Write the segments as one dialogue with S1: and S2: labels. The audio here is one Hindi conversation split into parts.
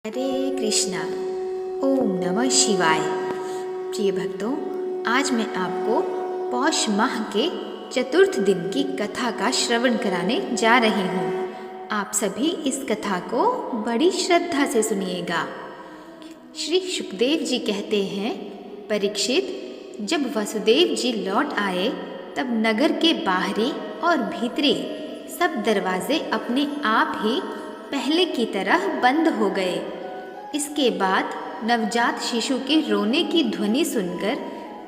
S1: हरे कृष्णा। ओम नमः शिवाय। प्रिय भक्तों, आज मैं आपको पौष माह के चतुर्थ दिन की कथा का श्रवण कराने जा रही हूँ। आप सभी इस कथा को बड़ी श्रद्धा से सुनिएगा। श्री सुखदेव जी कहते हैं, परीक्षित, जब वसुदेव जी लौट आए तब नगर के बाहरी और भीतरी सब दरवाजे अपने आप ही पहले की तरह बंद हो गए। इसके बाद नवजात शिशु के रोने की ध्वनि सुनकर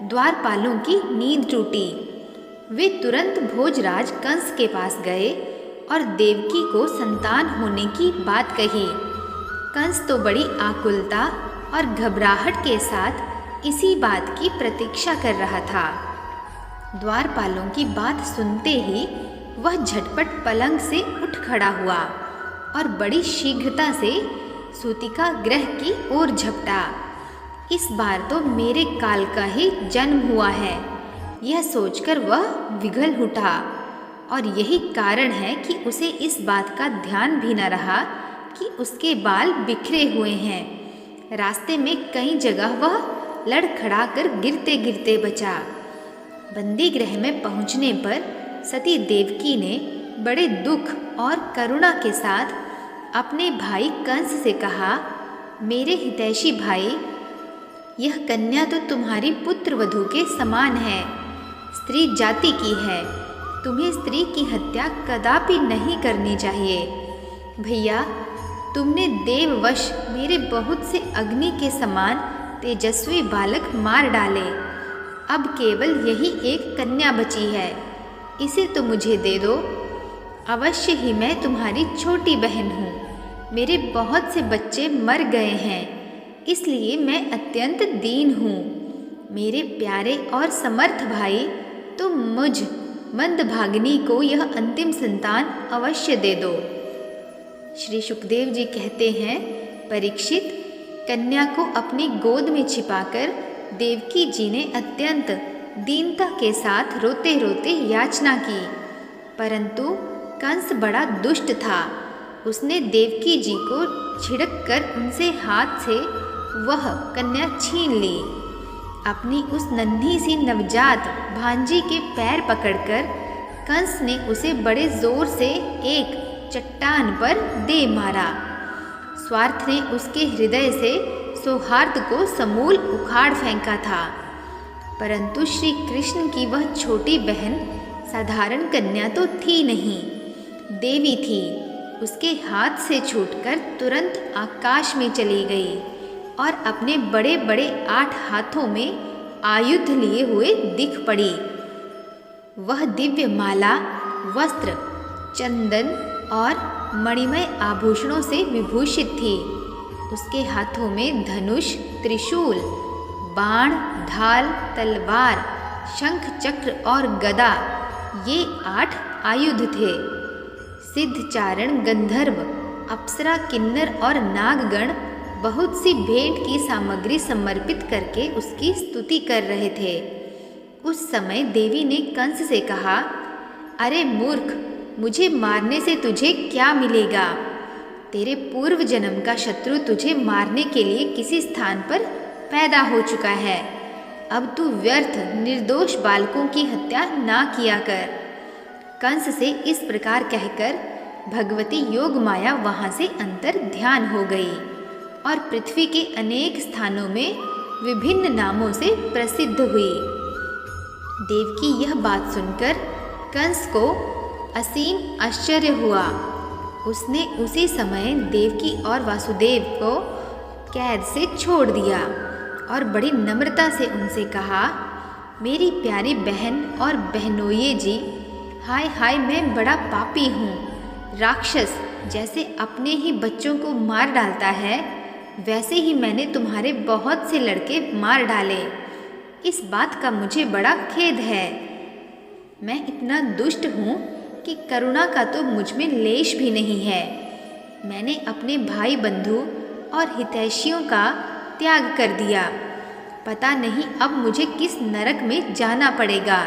S1: द्वारपालों की नींद टूटी। वे तुरंत भोजराज कंस के पास गए और देवकी को संतान होने की बात कही। कंस तो बड़ी आकुलता और घबराहट के साथ इसी बात की प्रतीक्षा कर रहा था। द्वारपालों की बात सुनते ही वह झटपट पलंग से उठ खड़ा हुआ और बड़ी शीघ्रता से सूतिका गृह की ओर झपटा। इस बार तो मेरे काल का ही जन्म हुआ है, यह सोचकर वह विगल उठा। और यही कारण है कि उसे इस बात का ध्यान भी न रहा कि उसके बाल बिखरे हुए हैं। रास्ते में कई जगह वह लड़खड़ा कर गिरते गिरते बचा। बंदी गृह में पहुंचने पर सती देवकी ने बड़े दुख और करुणा के साथ अपने भाई कंस से कहा, मेरे हितैषी भाई, यह कन्या तो तुम्हारी पुत्र वधू के समान है, स्त्री जाति की है। तुम्हें स्त्री की हत्या कदापि नहीं करनी चाहिए। भैया, तुमने देववश मेरे बहुत से अग्नि के समान तेजस्वी बालक मार डाले। अब केवल यही एक कन्या बची है, इसे तो मुझे दे दो। अवश्य ही मैं तुम्हारी छोटी बहन हूँ। मेरे बहुत से बच्चे मर गए हैं, इसलिए मैं अत्यंत दीन हूँ। मेरे प्यारे और समर्थ भाई, तुम मुझ मंदभागिनी को यह अंतिम संतान अवश्य दे दो। श्री सुखदेव जी कहते हैं, परीक्षित, कन्या को अपनी गोद में छिपाकर देवकी जी ने अत्यंत दीनता के साथ रोते रोते याचना की, परंतु कंस बड़ा दुष्ट था। उसने देवकी जी को छिड़क कर उनसे हाथ से वह कन्या छीन ली। अपनी उस नन्ही सी नवजात भांजी के पैर पकड़कर कंस ने उसे बड़े जोर से एक चट्टान पर दे मारा। स्वार्थ ने उसके हृदय से सौहार्द को समूल उखाड़ फेंका था, परंतु श्री कृष्ण की वह छोटी बहन साधारण कन्या तो थी नहीं, देवी थी। उसके हाथ से छूटकर तुरंत आकाश में चली गई और अपने बड़े बड़े 8 हाथों में आयुध लिए हुए दिख पड़ी। वह दिव्य माला, वस्त्र, चंदन और मणिमय आभूषणों से विभूषित थी। उसके हाथों में धनुष, त्रिशूल, बाण, ढाल, तलवार, शंख, चक्र और गदा, ये 8 आयुध थे। सिद्ध, चारण, गंधर्व, अप्सरा, किन्नर और नागगण बहुत सी भेंट की सामग्री समर्पित करके उसकी स्तुति कर रहे थे। उस समय देवी ने कंस से कहा, अरे मूर्ख, मुझे मारने से तुझे क्या मिलेगा? तेरे पूर्व जन्म का शत्रु तुझे मारने के लिए किसी स्थान पर पैदा हो चुका है। अब तू व्यर्थ निर्दोष बालकों की हत्या ना किया कर। कंस से इस प्रकार कहकर भगवती योग माया वहाँ से अंतर ध्यान हो गई और पृथ्वी के अनेक स्थानों में विभिन्न नामों से प्रसिद्ध हुई। देवकी यह बात सुनकर कंस को असीम आश्चर्य हुआ। उसने उसी समय देवकी और वासुदेव को कैद से छोड़ दिया और बड़ी नम्रता से उनसे कहा, मेरी प्यारी बहन और बहनोइये जी, हाय हाय, मैं बड़ा पापी हूँ। राक्षस जैसे अपने ही बच्चों को मार डालता है, वैसे ही मैंने तुम्हारे बहुत से लड़के मार डाले। इस बात का मुझे बड़ा खेद है। मैं इतना दुष्ट हूँ कि करुणा का तो मुझ में लेश भी नहीं है। मैंने अपने भाई बंधु और हितैषियों का त्याग कर दिया। पता नहीं अब मुझे किस नरक में जाना पड़ेगा।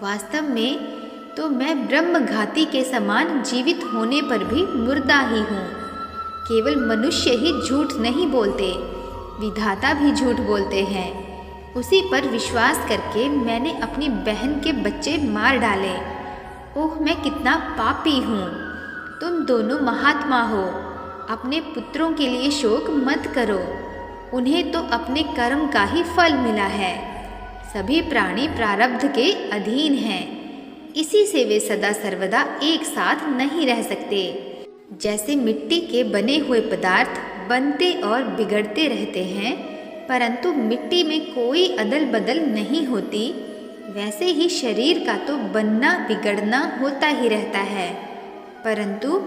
S1: वास्तव में तो मैं ब्रह्मघाती के समान जीवित होने पर भी मुर्दा ही हूँ, केवल मनुष्य ही झूठ नहीं बोलते, विधाता भी झूठ बोलते हैं। उसी पर विश्वास करके मैंने अपनी बहन के बच्चे मार डाले। ओह, मैं कितना पापी हूँ। तुम दोनों महात्मा हो, अपने पुत्रों के लिए शोक मत करो, उन्हें तो अपने कर्म का ही फल मिला है। सभी प्राणी प्रारब्ध के अधीन हैं, इसी से वे सदा सर्वदा एक साथ नहीं रह सकते। जैसे मिट्टी के बने हुए पदार्थ बनते और बिगड़ते रहते हैं, परंतु मिट्टी में कोई अदल बदल नहीं होती, वैसे ही शरीर का तो बनना बिगड़ना होता ही रहता है, परंतु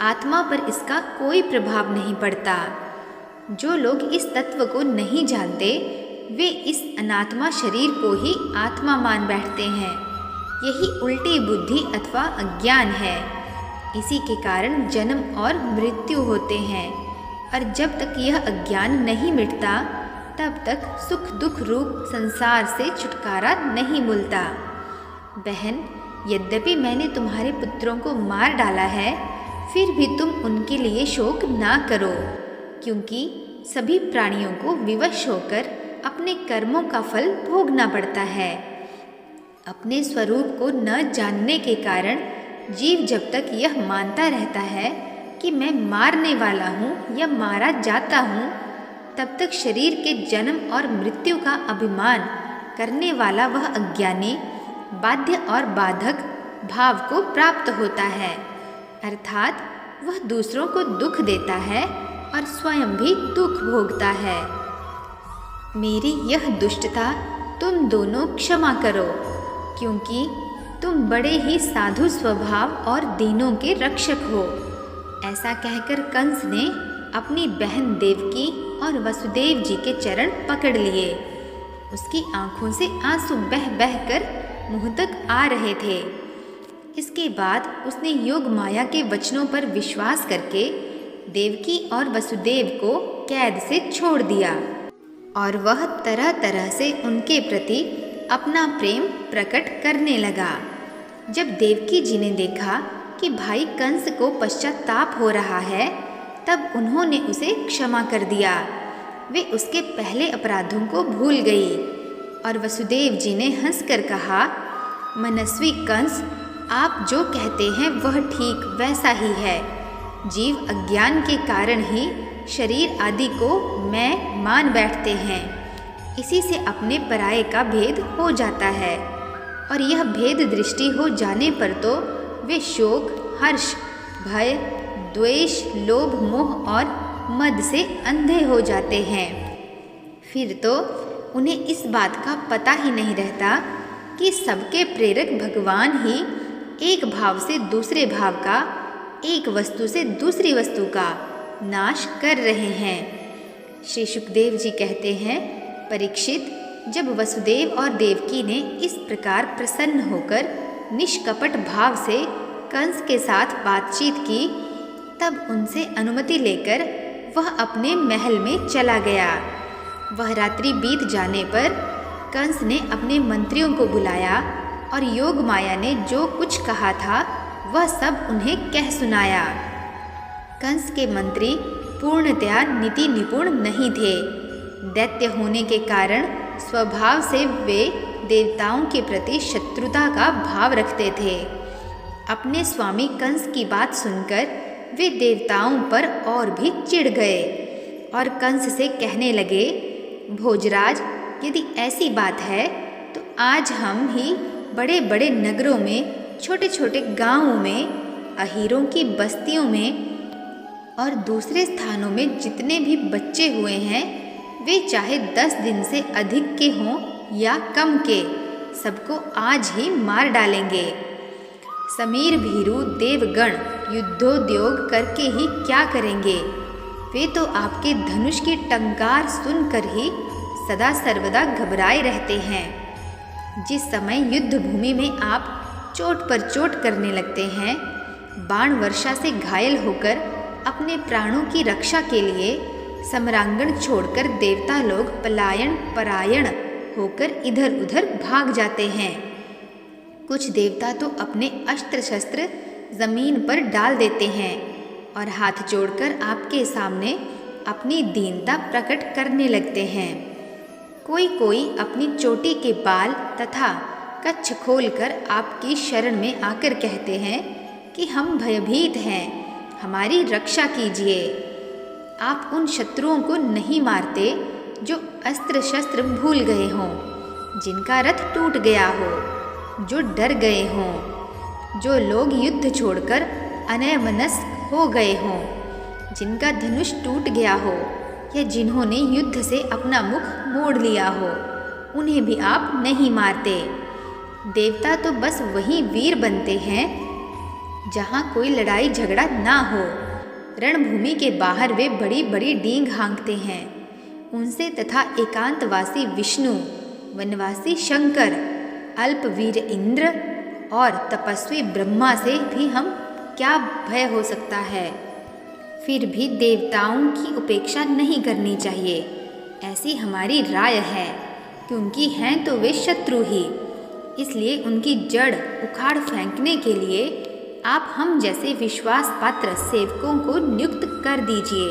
S1: आत्मा पर इसका कोई प्रभाव नहीं पड़ता। जो लोग इस तत्व को नहीं जानते, वे इस अनात्मा शरीर को ही आत्मा मान बैठते हैं। यही उल्टी बुद्धि अथवा अज्ञान है। इसी के कारण जन्म और मृत्यु होते हैं, और जब तक यह अज्ञान नहीं मिटता, तब तक सुख दुख रूप संसार से छुटकारा नहीं मिलता। बहन, यद्यपि मैंने तुम्हारे पुत्रों को मार डाला है, फिर भी तुम उनके लिए शोक ना करो, क्योंकि सभी प्राणियों को विवश होकर अपने कर्मों का फल भोगना पड़ता है। अपने स्वरूप को न जानने के कारण जीव जब तक यह मानता रहता है कि मैं मारने वाला हूँ या मारा जाता हूँ, तब तक शरीर के जन्म और मृत्यु का अभिमान करने वाला वह अज्ञानी बाध्य और बाधक भाव को प्राप्त होता है, अर्थात वह दूसरों को दुख देता है और स्वयं भी दुख भोगता है। मेरी यह दुष्टता तुम दोनों क्षमा करो, क्योंकि तुम बड़े ही साधु स्वभाव और दीनों के रक्षक हो। ऐसा कहकर कंस ने अपनी बहन देवकी और वसुदेव जी के चरण पकड़ लिए। उसकी आंखों से आंसू बह बह कर मुंह तक आ रहे थे। इसके बाद उसने योग माया के वचनों पर विश्वास करके देवकी और वसुदेव को कैद से छोड़ दिया, और वह तरह तरह से उनके प्रति अपना प्रेम प्रकट करने लगा। जब देवकी जी ने देखा कि भाई कंस को पश्चाताप हो रहा है, तब उन्होंने उसे क्षमा कर दिया। वे उसके पहले अपराधों को भूल गई, और वसुदेव जी ने हंसकर कहा, मनस्वी कंस, आप जो कहते हैं वह ठीक वैसा ही है। जीव अज्ञान के कारण ही शरीर आदि को मैं मान बैठते हैं। इसी से अपने पराये का भेद हो जाता है, और यह भेद दृष्टि हो जाने पर तो वे शोक, हर्ष, भय, द्वेष, लोभ, मोह और मद से अंधे हो जाते हैं। फिर तो उन्हें इस बात का पता ही नहीं रहता कि सबके प्रेरक भगवान ही एक भाव से दूसरे भाव का, एक वस्तु से दूसरी वस्तु का नाश कर रहे हैं। श्री सुखदेव जी कहते हैं, परीक्षित, जब वसुदेव और देवकी ने इस प्रकार प्रसन्न होकर निष्कपट भाव से कंस के साथ बातचीत की, तब उनसे अनुमति लेकर वह अपने महल में चला गया। वह रात्रि बीत जाने पर कंस ने अपने मंत्रियों को बुलाया, और योग माया ने जो कुछ कहा था वह सब उन्हें कह सुनाया। कंस के मंत्री पूर्णतया नीति निपुण नहीं थे। दैत्य होने के कारण स्वभाव से वे देवताओं के प्रति शत्रुता का भाव रखते थे। अपने स्वामी कंस की बात सुनकर वे देवताओं पर और भी चिढ़ गए, और कंस से कहने लगे, भोजराज, यदि ऐसी बात है तो आज हम ही बड़े बड़े नगरों में, छोटे छोटे गांवों में, अहीरों की बस्तियों में और दूसरे स्थानों में जितने भी बच्चे हुए हैं, वे चाहे 10 दिन से अधिक के हों या कम के, सबको आज ही मार डालेंगे। समीर भीरू देवगण युद्धोद्योग करके ही क्या करेंगे? वे तो आपके धनुष की टंकार सुनकर ही सदा सर्वदा घबराए रहते हैं। जिस समय युद्ध भूमि में आप चोट पर चोट करने लगते हैं, बाण वर्षा से घायल होकर अपने प्राणों की रक्षा के लिए सम्रांगण छोड़कर देवता लोग पलायन परायण होकर इधर उधर भाग जाते हैं। कुछ देवता तो अपने अस्त्र शस्त्र जमीन पर डाल देते हैं और हाथ जोड़कर आपके सामने अपनी दीनता प्रकट करने लगते हैं। कोई कोई अपनी चोटी के बाल तथा कच्छ खोलकर आपकी शरण में आकर कहते हैं कि हम भयभीत हैं, हमारी रक्षा कीजिए। आप उन शत्रुओं को नहीं मारते जो अस्त्र शस्त्र भूल गए हों, जिनका रथ टूट गया हो, जो डर गए हों, जो लोग युद्ध छोड़कर अन्यमनस्क हो गए हों, जिनका धनुष टूट गया हो या जिन्होंने युद्ध से अपना मुख मोड़ लिया हो, उन्हें भी आप नहीं मारते। देवता तो बस वही वीर बनते हैं जहाँ कोई लड़ाई झगड़ा ना हो। रणभूमि के बाहर वे बड़ी बड़ी डींग हाँकते हैं। उनसे तथा एकांतवासी विष्णु, वनवासी शंकर, अल्पवीर इंद्र और तपस्वी ब्रह्मा से भी हम क्या भय हो सकता है। फिर भी देवताओं की उपेक्षा नहीं करनी चाहिए, ऐसी हमारी राय है, क्योंकि हैं तो वे शत्रु ही। इसलिए उनकी जड़ उखाड़ फेंकने के लिए आप हम जैसे विश्वास पात्र सेवकों को नियुक्त कर दीजिए।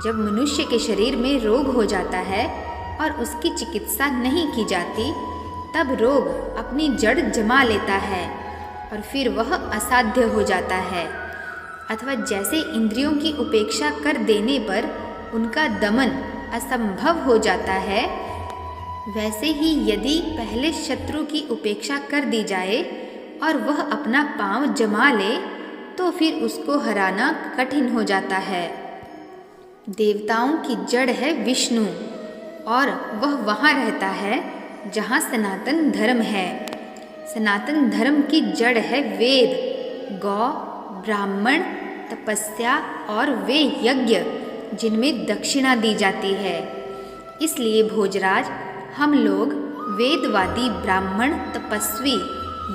S1: जब मनुष्य के शरीर में रोग हो जाता है और उसकी चिकित्सा नहीं की जाती, तब रोग अपनी जड़ जमा लेता है और फिर वह असाध्य हो जाता है। अथवा जैसे इंद्रियों की उपेक्षा कर देने पर उनका दमन असंभव हो जाता है, वैसे ही यदि पहले शत्रु की उपेक्षा कर दी जाए और वह अपना पांव जमा ले, तो फिर उसको हराना कठिन हो जाता है। देवताओं की जड़ है विष्णु और वह वहाँ रहता है जहाँ सनातन धर्म है। सनातन धर्म की जड़ है वेद, गौ, ब्राह्मण, तपस्या और वे यज्ञ जिनमें दक्षिणा दी जाती है। इसलिए भोजराज, हम लोग वेदवादी ब्राह्मण, तपस्वी,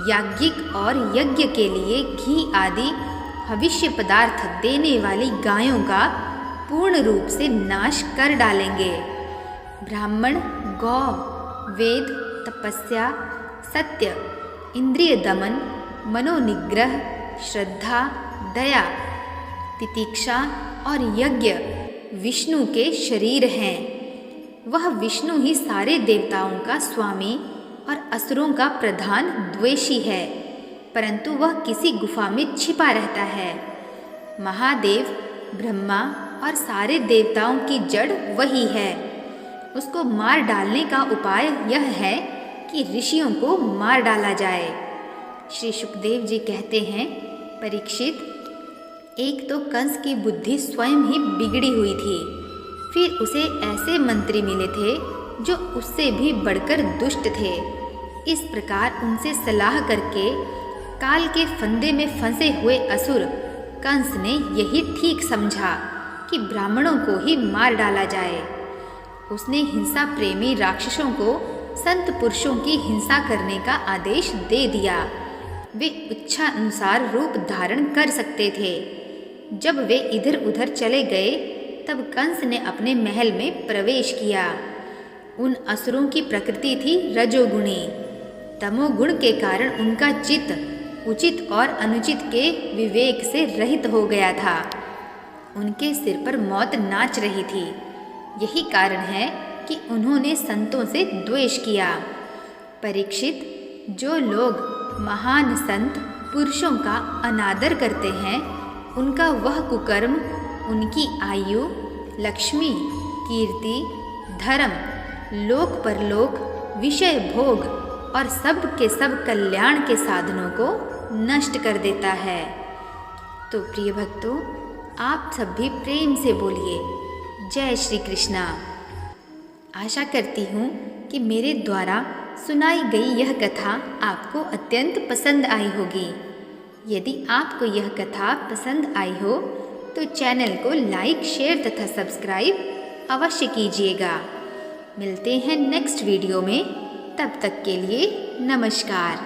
S1: याज्ञिक और यज्ञ के लिए घी आदि भविष्य पदार्थ देने वाली गायों का पूर्ण रूप से नाश कर डालेंगे। ब्राह्मण, गौ, वेद, तपस्या, सत्य, इंद्रिय दमन, मनोनिग्रह, श्रद्धा, दया, तितिक्षा और यज्ञ विष्णु के शरीर हैं। वह विष्णु ही सारे देवताओं का स्वामी और असुरों का प्रधान द्वेषी है, परंतु वह किसी गुफा में छिपा रहता है। महादेव, ब्रह्मा और सारे देवताओं की जड़ वही है। उसको मार डालने का उपाय यह है कि ऋषियों को मार डाला जाए। श्री सुखदेव जी कहते हैं, परीक्षित, एक तो कंस की बुद्धि स्वयं ही बिगड़ी हुई थी, फिर उसे ऐसे मंत्री मिले थे जो उससे भी बढ़कर दुष्ट थे। इस प्रकार उनसे सलाह करके काल के फंदे में फंसे हुए असुर कंस ने यही ठीक समझा कि ब्राह्मणों को ही मार डाला जाए। उसने हिंसा प्रेमी राक्षसों को संत पुरुषों की हिंसा करने का आदेश दे दिया। वे इच्छा अनुसार रूप धारण कर सकते थे। जब वे इधर उधर चले गए, तब कंस ने अपने महल में प्रवेश किया। उन असुरों की प्रकृति थी रजोगुणी। तमोगुण के कारण उनका चित्त उचित और अनुचित के विवेक से रहित हो गया था। उनके सिर पर मौत नाच रही थी। यही कारण है कि उन्होंने संतों से द्वेष किया। परीक्षित, जो लोग महान संत पुरुषों का अनादर करते हैं, उनका वह कुकर्म उनकी आयु, लक्ष्मी, कीर्ति, धर्म, लोक परलोक, विषय भोग और सब के सब कल्याण के साधनों को नष्ट कर देता है। तो प्रिय भक्तों, आप सब भी प्रेम से बोलिए जय श्री कृष्णा। आशा करती हूँ कि मेरे द्वारा सुनाई गई यह कथा आपको अत्यंत पसंद आई होगी। यदि आपको यह कथा पसंद आई हो तो चैनल को लाइक, शेयर तथा सब्सक्राइब अवश्य कीजिएगा। मिलते हैं नेक्स्ट वीडियो में। तब तक के लिए नमस्कार।